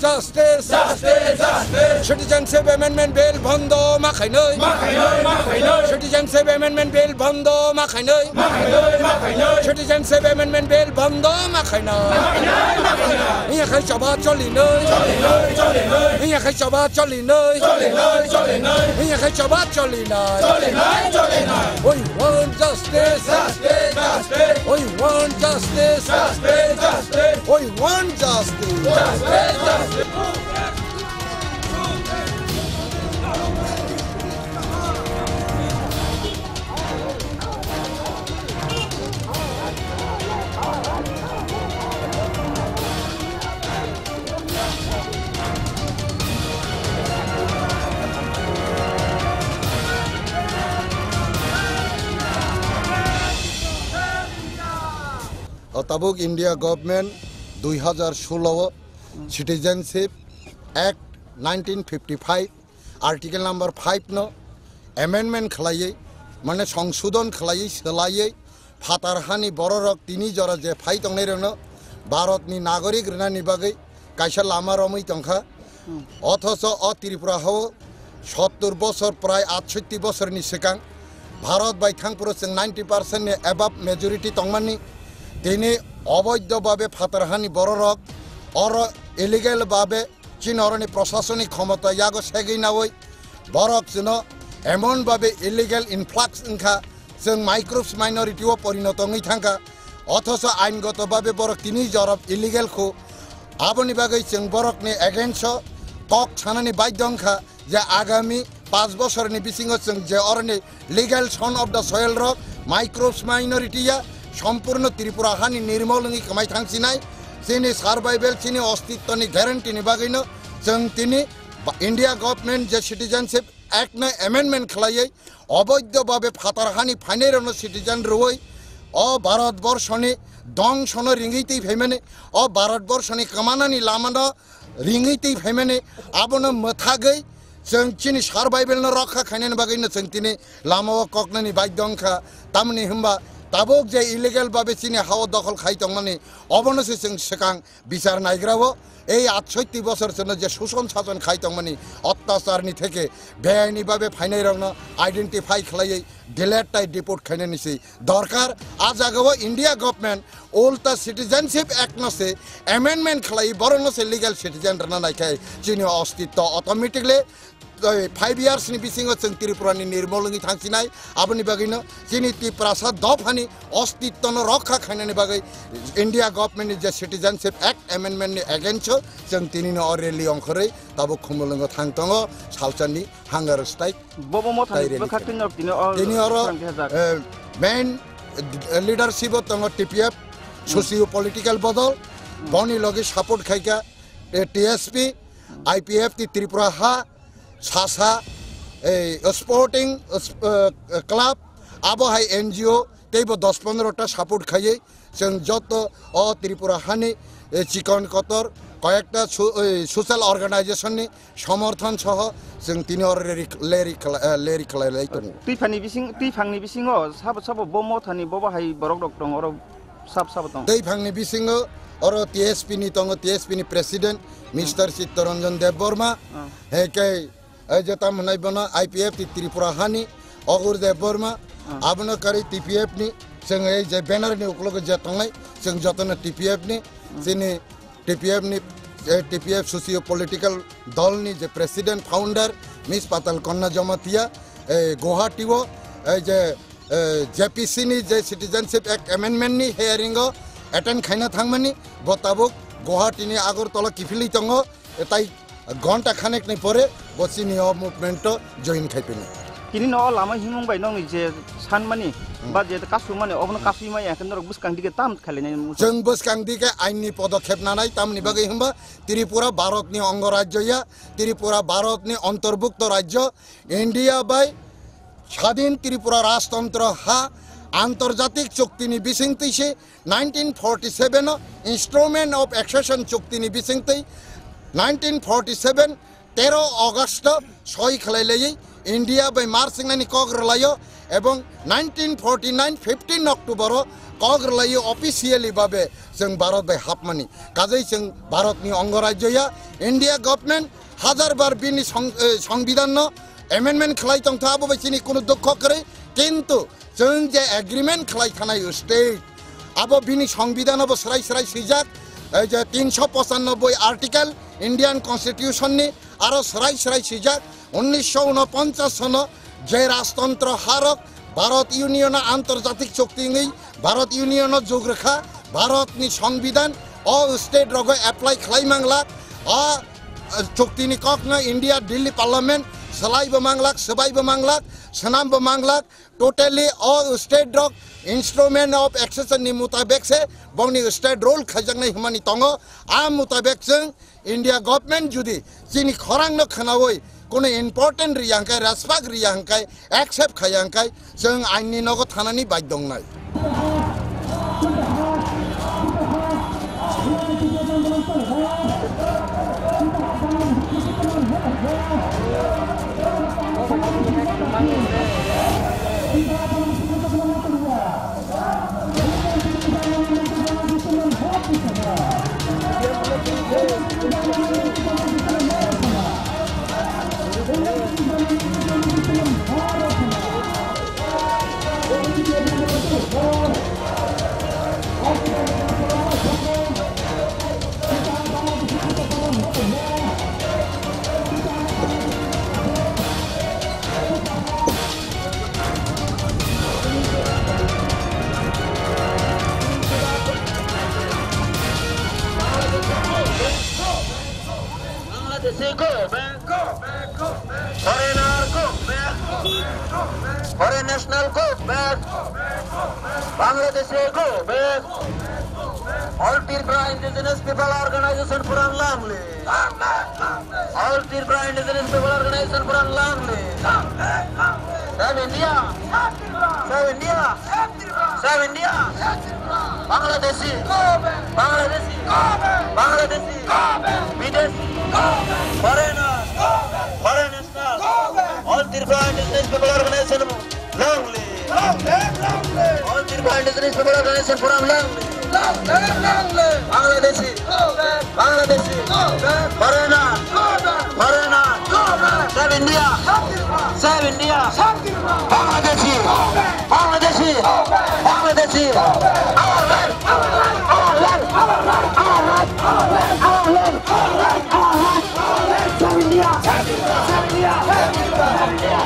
justice, Citizenship Amendment Bill Bondo Makhainoi, Citizenship Amendment Bill Bondo Makhainoi, Citizenship Amendment Bill Bondo Makhainoi. Iya khai chabat choli noi, iya khai chabat choli noi, iya khai chabat choli noi. We want justice, we want justice, we want justice. Tabuk India government 2016 Citizenship Act 1955 Article number 5 no amendment khalaiye mane সংশোধন khalaiye selaiye fatarhani bororok tini jora je phai tongnai reno Bharatni nagorik rena bagai kaisa lama romoi tongkha othoso o Tripura ho 70 বছর প্রায় 68 বছর ni sekang Bharat bai thangpuro 90% ni above majority tongmani তিনি অবৈধভাবে ফাতারহানি বড়রক or illegal ভাবে চীন অরণি প্রশাসনিক ক্ষমতা ইয়াগো সেগি না ওই বরক চিন এমনভাবে ইলিগেল ইনফ্লাক্স ইনখা जों মাইক্রোস মাইনরিটিও পরিণত হই থাকা অথচ আইনগতভাবে বরক তিনি জরব ইলিগেলখো আবনি বাগৈ जों বরকনি এগেইনস্ট কক ছানানি বাধ্যংখা যে আগামী 5 বছরনি বিসিং जों যে অরণি legal son of the soil রক মাইক্রোস মাইনরিটিয়া সম্পূর্ণ ত্রিপুরা হানি নির্মূলনি কামাই থাংছিনাই চিনি সার্ভাইভেল চিনি অস্তিত্বনি গ্যারান্টি নিবাগৈনো जों তিনি ইন্ডিয়া গভর্নমেন্ট যে সিটিজেনশিপ অ্যাক্ট না অ্যামেন্ডমেন্ট খালাইয়ে অবৈধভাবে ফাতারহানি ফাইনেরনো সিটিজেন রই অ ভারতবর্ষনি দংশন রিঙ্গিতেই ফেমেনে অ ভারতবর্ষনি কামানানি লামানো রিঙ্গিতেই ফেমেনে আবনো মথাগৈ जों চিনি সার্ভাইভেলনো রক্ষা খাইনেন বাগৈনো जों তিনি লামাও ককনানি বাধ্যংখা তামনি হম্বা তাবক যে ইলিগেল ভাবে চিনি হাওয়া দখল খাইতং মানে অবনসে जों সেকাং বিচার নাইগ্রাবো এই ৬৮ বছর জন্য যে শোষণ শাসন খাইতং মানে অত্যাচারনি থেকে বেআইনিভাবে ফাইনাইরনো আইডেন্টিফাই খালাই ডিলেটটাই ডিপোর্ট খাইনে নিছি দরকার আজ আগেও ইন্ডিয়া গভর্নমেন্ট ওল্টা সিটিজেনশিপ অ্যাক্ট নসে অ্যামেন্ডমেন্ট খালাই বরনসে লিগ্যাল সিটিজেন রানা নাইখাই চিনি অস্তিত্ব অটোমেটিকলি 5 years ni bisingo जों त्रिपुरानि निर्मूलनि थांसिनाय आबनि बागैनो चिनि त्रिपुरासा दफानि अस्तित्वनो रक्षा खाइनानि बागै इन्डिया गभर्नमेन्टनि जे सिटिजनशिप एक्ट एमेन्डमेन्ट नि एगेन्स्ट जों तिनिनो अरेलि अंखरै ताबो खुमलंगो थांतंगो सालचानि हांगार स्ट्राइक बबो मथानि बखातिन तिनि अरो मेन लिडारशिप तंगो टीपीएफ सोशियो पॉलिटिकल बदल बनि लगे सपोर्ट खाइका टीएसपी आईपीएफ ति त्रिपुरा हा सासा स्पोर्टिंग क्लाब आबहाई एनजीओ तेबो 10-15टा सपोर्ट खाइए जों जत अ त्रिपुरा हानि चिकन कतर कयेकटा सोशल अर्गानाइजेशननि समर्थन सह जों तिनि लेरि खालायलाय दङ दैफांनि बिसिङो साबो बमथानि बबाहाय बरक डक दङ अर साब दङ दैफांनि बिसिङो अर टीएसपी नि दङ टीएसपी नि प्रेसिडेंट मिस्टर चित्तरंजन देवबर्मा हेके जता मनाइ बना आईपीएफ ति त्रिपुरा हानि अगुर देवबर्मा आबनो करी टीपीएफ नि जों ए जे बैनर नि उकलग जे तंगनाय जों जतन टीपीएफ नि जिनि टीपीएफ सोशियो पॉलिटिकल दल नि जे प्रेसिडेंट फाउंडर मिस पाताल कन्ना जमातिया गुवाहाटीओ जे जेपीसी नि जे सिटीजनशिप एक्ट अमेंडमेंट नि हियरिंग अटेंड खाइना थांगमानि बताबुक गुवाहाटी नि आगरतला किफिलि तंग ताई घंटा खानेक नहीं परे बसिनि मुभमेंट जॉइन खाइपिनि किनि न लामा हिमं बाय नंग जे सानमानि बा जे कासुमानि अबन कासुमाय याखन रक बुसकांदिके ताम खालिनाय जों बुसकांदिके आइननि पदक्षेप नानाय तामनि बागै हम्बा त्रिपुरा भारतनि अंगराज्यया त्रिपुरा भारतनि अंतर्भुक्त राज्य इंडिया बाय स्वाधीन त्रिपुरा राजतंत्र हा आंतर्जातिक चुक्तिनि बिसिंगतैसे 1947 इंस्ट्रूमेंट ऑफ एक्सेशन चुक्तिनि बिसिंगतै 1947 13 अगस्त सही खालायलायै इंडिया बाय मार्चिंगनानि कग्रलायो एवं 1949 15 अक्टोबर कग्रलायो अफिसियली भावे जों भारत बाय हाबमानि काजै जों भारतनि अंगराज्यया इंडिया गभर्नमेंट हाजार बार बिनि संविधान एमेंडमेंट खालाय तंथाबो बायसिनि कुनु दुख करे किन्तु जों जे एग्रीमेंट खालाय थानाय स्टेट आबो बिनि संविधानाबो सराय सराय सिजाक जे 395 आर्टिकल इंडियन कन्स्टिट्यूशन नि आरो सराय सराय सिजाक 1949 सन जे राजतंत्र हारक भारत यूनियन आंतर्जातिक चुक्ति भारत यूनियन जगरेखा भारतनि संविधान अ स्टेट रग एप्लाइ खालायमांला अ चुक्तिनि कखनो इंडिया दिल्ली पार्लियामेंट सलाइबो मांगलाक सबाइबो मांगलाक सनामबो मांगलाक टोटली अ स्टेट रग इंस्ट्रूमेंट ऑफ एक्सेशन नि मुताबिक से बंगनी स्टेट रोल खाजंनाय हमानि तंगो आ मुताबिक जों इंडिया गवर्नमेंट जुदि चिनि खरांग न खनावै कोनो इम्पोर्टेंट रियांखाय रेसपेक्ट रियांखाय एक्सेप्ट खायांखाय जों आइननि नगो थानानि बाध्य दंनाय Foreign national go back. Bangladesh go back. All Tirpura indigenous people organization Puran Lamle. All Tirpura indigenous people organization Puran Lamle. Save India. Save India. Save India. Bangladeshi. Bangladeshi. Bangladeshi. Videshi. Foreigner. Foreign national. All Tirpura indigenous people organization Lamle. All Tirpura indigenous people organization Puran Lamle. Bangladeshi. Bangladeshi. Foreigner. Foreigner. Save India. Save India. Bangladeshi. Bangladeshi. Bangladeshi. Our land. Our land. Our land. Our land. Our land. Our land. Our land. Our land. Our land. Save India. Save India. Save India.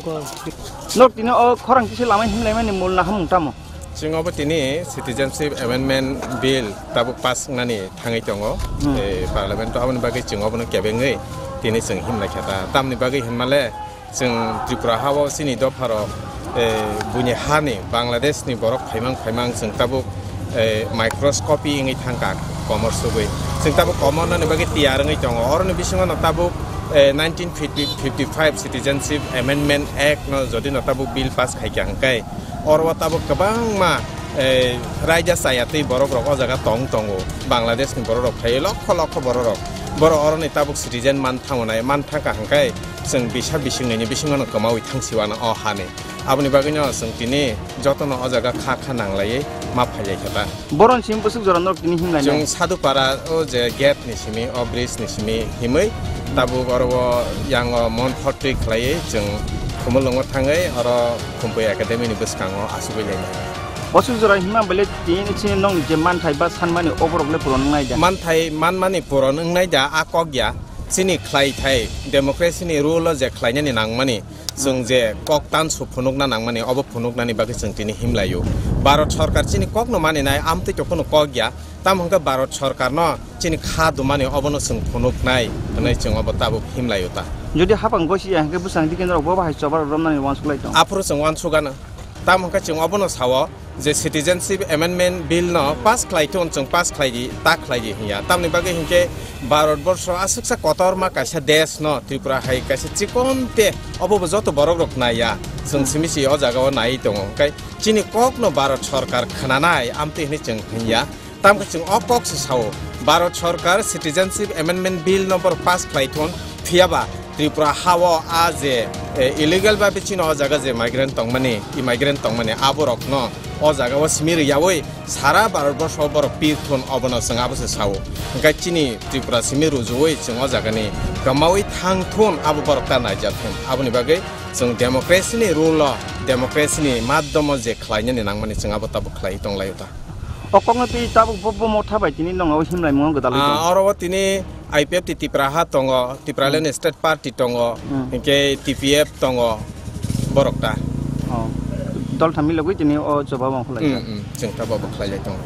Nok tini o khorang kisi lamai himlai mani mul na hamung tamo. Sing obat ini Citizenship Amendment Bill tabuk pas ngani tangai tongo Parliament tu awan bagi sing obat kebengai tini sing himlai kata tam ni bagi himale sing Tripura hawa sini do paro bunyi hani Bangladesh ni borok paimang sing tabuk microscopy ingi tangkak commerce gue sing tabuk common ni bagi tiar ngai tongo orang ni bisingan tabuk 1955 Citizenship Amendment Act no jadi no tabuk bill pas kai kai orang tabuk kebang ma raja saya tu borok rok jaga tongo Bangladesh ni borok kai lok borok orang ni tabuk citizen man tangonai man tangka hangkai sing bisa bising ni bisingan kemau itang siwana oh hane abni bagino sing tini joto no jaga kha nanglai ma phai kata Boron sim busuk joran nok tini himlai. jong sadu para o je gate ni simi o bridge ni simi himai tabu oro yang mon potrik lai jeng kumulungo tangai oro kumpai academy ni beskango asubile ni Busuk joran himam bele tini cini nong je man thai ba san mani overok le puron ngai ja. man thai man mani puron ngai ja akok ya sini klai thai democracy ni rule je klai ni nang mani sung je kok tan su phunuk na nang mani obo phunuk na ni bagi sung tini himlayo Bharat sarkar chini kok no mani nai amte chokono kok ya tam hangka Bharat sarkar no chini kha du mani obono sung phunuk nai nai chung obo tabu himlayo ta Jadi hapang gosi ya ke busang dikin rok bawa hai cobar rom nani wan sulai tong. apro chung wan sugana tam hangka chung obono sawo je citizenship amendment bill no pass khlai ton chung pass khlai di ta khlai di hiya tam ni bagi hingke Bharat borsho asuksa kotor ma kaisa desh no Tripura hai kaisa chikonte obo joto borok rok naya sung simisi o jaga o nai tongo kai chini kok no Bharat sarkar khananai amte ni chung hiya tam ka chung opok se sawo Bharat sarkar citizenship amendment bill number pass khlai ton phiaba Tripura hawa aje illegal ba bichino o jaga je migrant tongmani immigrant tongmani aborok no o jaga o smir yawoi sara Bharatborsho borok pirthon obono sing abose sawo gachini Tripura simiru joi sing o jaga ni gamawi thangthon abo borok ta najathon aboni bagai sing democracy ni rule democracy ni maddomo je khlaina ni nangmani sing abo tabu khlai tonglayota Okong pi tabuk bobo mo thabai tini nong o himlai mong gadal. oro tini IPF ti Tripura ha tongo Tripura Land State Party tongo ke TPF tongo borok ta Dol thamil logui tini o coba mong khulai. sing tabu khlai tongo